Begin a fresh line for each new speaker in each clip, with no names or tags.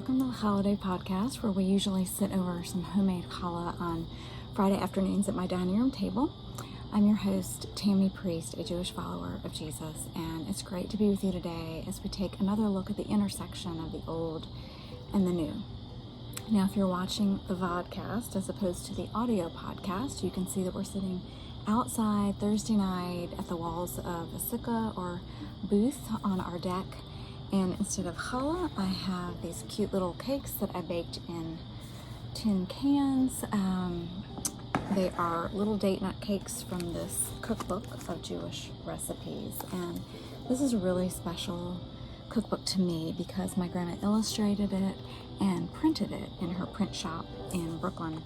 welcome to the Holiday Podcast, where we usually sit over some homemade challah on Friday afternoons at my dining room table. I'm your host, Tammy Priest, a Jewish follower of Jesus, and it's great to be with you today as we take another look at the intersection of the old and the new. Now, if you're watching the vodcast as opposed to the audio podcast, you can see that we're sitting outside Thursday night at the walls of a sukkah or booth on our deck. And instead of challah, I have these cute little cakes that I baked in tin cans. They are little date nut cakes from this cookbook of Jewish recipes. And this is a really special cookbook to me because my grandma illustrated it and printed it in her print shop in Brooklyn.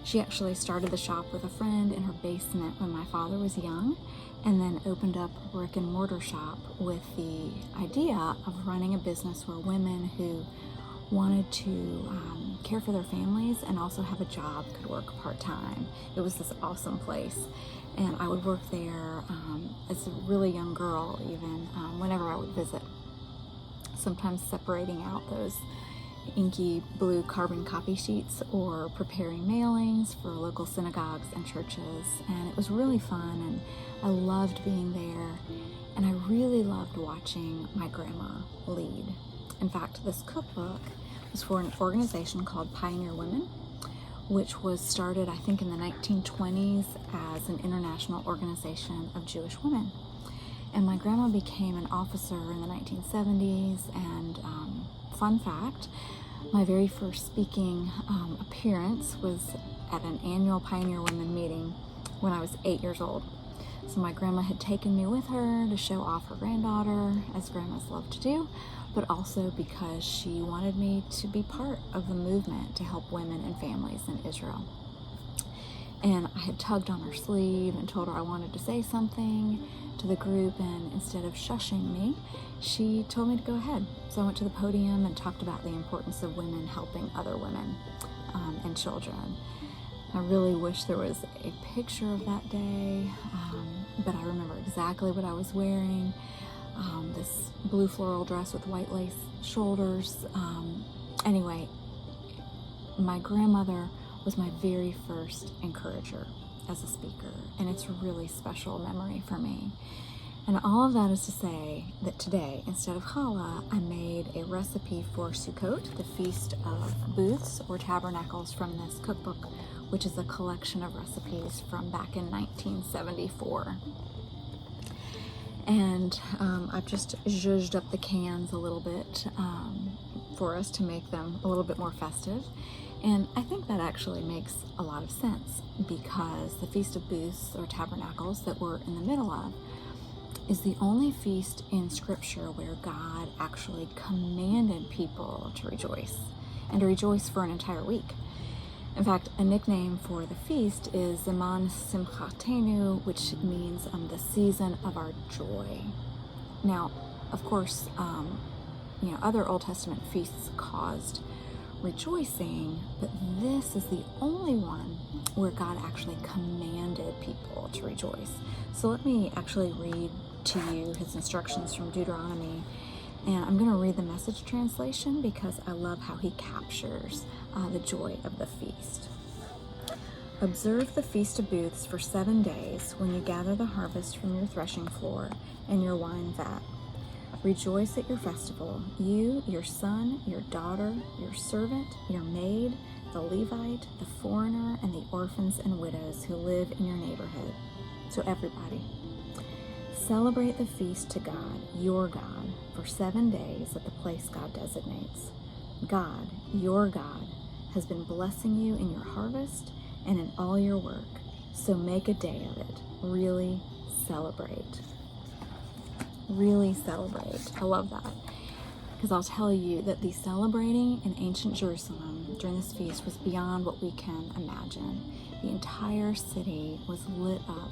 She actually started the shop with a friend in her basement when my father was young, and then opened up a brick and mortar shop with the idea of running a business where women who wanted to care for their families and also have a job could work part-time. It was this awesome place, and I would work there as a really young girl even whenever I would visit, sometimes separating out those inky blue carbon copy sheets or preparing mailings for local synagogues and churches. And it was really fun, and I loved being there, and I really loved watching my grandma lead. In fact, this cookbook was for an organization called Pioneer Women, which was started, I think, in the 1920s as an international organization of Jewish women. And my grandma became an officer in the 1970s, and fun fact, my very first speaking appearance was at an annual Pioneer Women meeting when I was 8 years old. So my grandma had taken me with her to show off her granddaughter, as grandmas love to do, but also because she wanted me to be part of the movement to help women and families in Israel. And I had tugged on her sleeve and told her I wanted to say something to the group, and instead of shushing me, she told me to go ahead. So I went to the podium and talked about the importance of women helping other women and children. I really wish there was a picture of that day, but I remember exactly what I was wearing. This blue floral dress with white lace shoulders. Anyway, my grandmother was my very first encourager as a speaker, and it's a really special memory for me. And all of that is to say that today, instead of challah, I made a recipe for Sukkot, the Feast of Booths or Tabernacles, from this cookbook, which is a collection of recipes from back in 1974. And I've just zhuzhed up the cans a little bit for us to make them a little bit more festive. And I think that actually makes a lot of sense, because the Feast of Booths or Tabernacles that we're in the middle of is the only feast in Scripture where God actually commanded people to rejoice, and to rejoice for an entire week. In fact, a nickname for the feast is Zeman Simchatenu, which means the season of our joy. Now, of course, other Old Testament feasts caused rejoicing, but this is the only one where God actually commanded people to rejoice. So let me actually read to you his instructions from Deuteronomy, and I'm going to read the Message translation because I love how he captures the joy of the feast. Observe the Feast of Booths for 7 days when you gather the harvest from your threshing floor and your wine vat. Rejoice at your festival, you, your son, your daughter, your servant, your maid, the Levite, the foreigner, and the orphans and widows who live in your neighborhood. So everybody, celebrate the feast to God, your God, for 7 days at the place God designates. God, your God, has been blessing you in your harvest and in all your work, so make a day of it. Really celebrate. Really celebrate. I love that, because I'll tell you that the celebrating in ancient Jerusalem during this feast was beyond what we can imagine. The entire city was lit up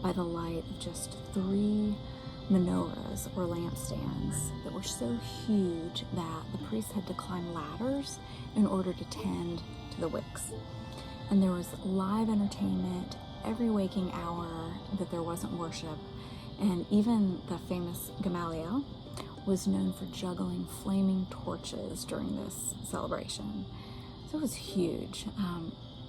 by the light of just 3 menorahs or lampstands that were so huge that the priests had to climb ladders in order to tend to the wicks. And there was live entertainment every waking hour that there wasn't worship. And even the famous Gamaliel was known for juggling flaming torches during this celebration. So it was huge.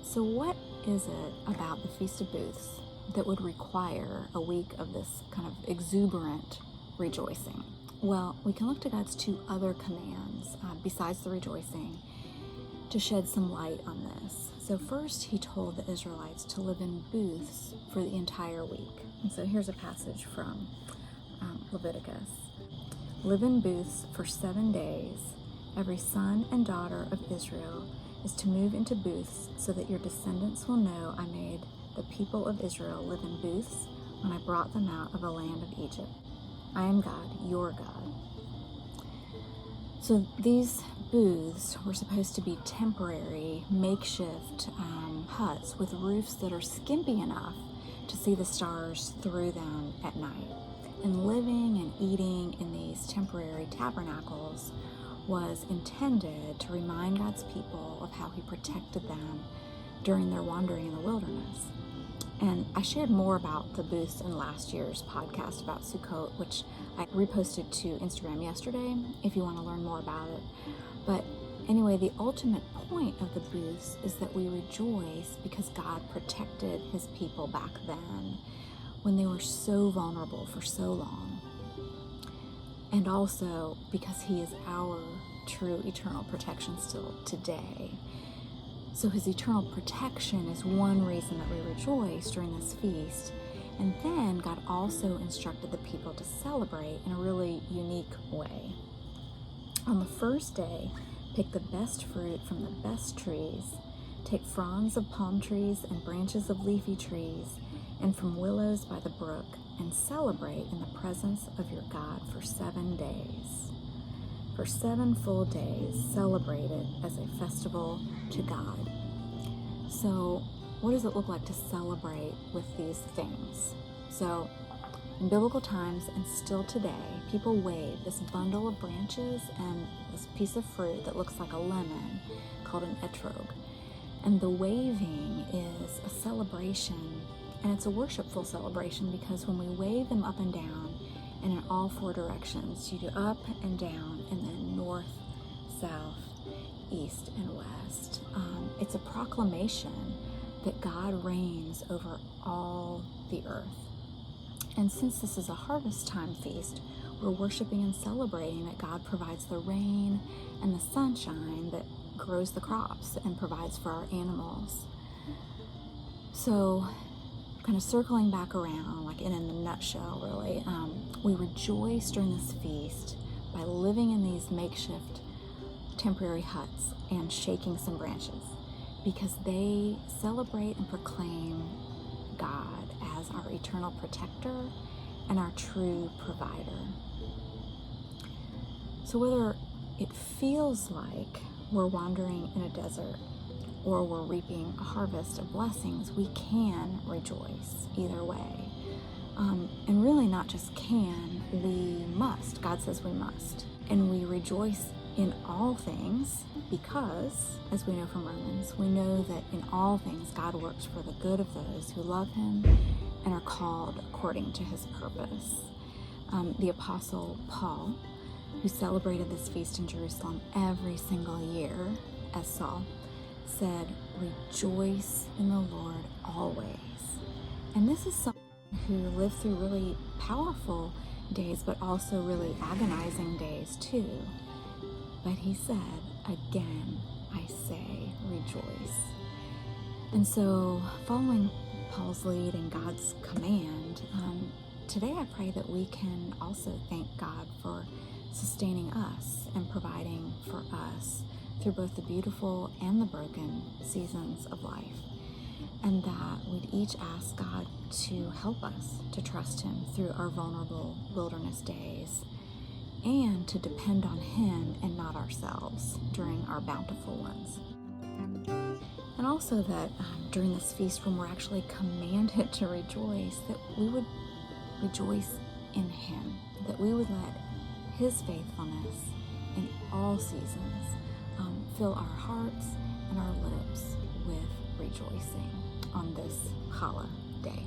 So what is it about the Feast of Booths that would require a week of this kind of exuberant rejoicing? Well, we can look to God's two other commands besides the rejoicing to shed some light on this. So first, he told the Israelites to live in booths for the entire week. And so here's a passage from Leviticus. Live in booths for 7 days. Every son and daughter of Israel is to move into booths so that your descendants will know I made the people of Israel live in booths when I brought them out of the land of Egypt. I am God, your God. So these booths were supposed to be temporary, makeshift huts with roofs that are skimpy enough to see the stars through them at night. And living and eating in these temporary tabernacles was intended to remind God's people of how he protected them during their wandering in the wilderness. And I shared more about the booths in last year's podcast about Sukkot, which I reposted to Instagram yesterday if you want to learn more about it. But anyway, the ultimate point of the booths is that we rejoice because God protected his people back then when they were so vulnerable for so long. And also because he is our true eternal protection still today. So his eternal protection is one reason that we rejoice during this feast. And then God also instructed the people to celebrate in a really unique way. On the first day, pick the best fruit from the best trees, take fronds of palm trees and branches of leafy trees, and from willows by the brook, and celebrate in the presence of your God for 7 days. For 7 full days, celebrate it as a festival to God. So, what does it look like to celebrate with these things? So, in biblical times and still today, people wave this bundle of branches and this piece of fruit that looks like a lemon called an etrog. And the waving is a celebration, and it's a worshipful celebration because when we wave them up and down and in all 4 directions, you do up and down and then north, south, east, and west. It's a proclamation that God reigns over all the earth. And since this is a harvest time feast, we're worshiping and celebrating that God provides the rain and the sunshine that grows the crops and provides for our animals. So, kind of circling back around, like in a nutshell, really, we rejoice during this feast by living in these makeshift temporary huts and shaking some branches because they celebrate and proclaim God as our eternal protector and our true provider. So whether it feels like we're wandering in a desert or we're reaping a harvest of blessings, we can rejoice either way. And really not just can, we must. God says we must. And we rejoice in all things because, as we know from Romans, we know that in all things God works for the good of those who love him and are called according to his purpose. The Apostle Paul, who celebrated this feast in Jerusalem every single year, as Saul, said, rejoice in the Lord always. And this is someone who lived through really powerful days, but also really agonizing days too. But he said, again, I say rejoice. And so, following Paul's lead and God's command, today I pray that we can also thank God for sustaining us and providing for us through both the beautiful and the broken seasons of life. And that we'd each ask God to help us to trust him through our vulnerable wilderness days and to depend on him and not ourselves during our bountiful ones. And also that during this feast when we're actually commanded to rejoice, that we would rejoice in him, that we would let his faithfulness in all seasons fill our hearts and our lips with rejoicing on this holiday.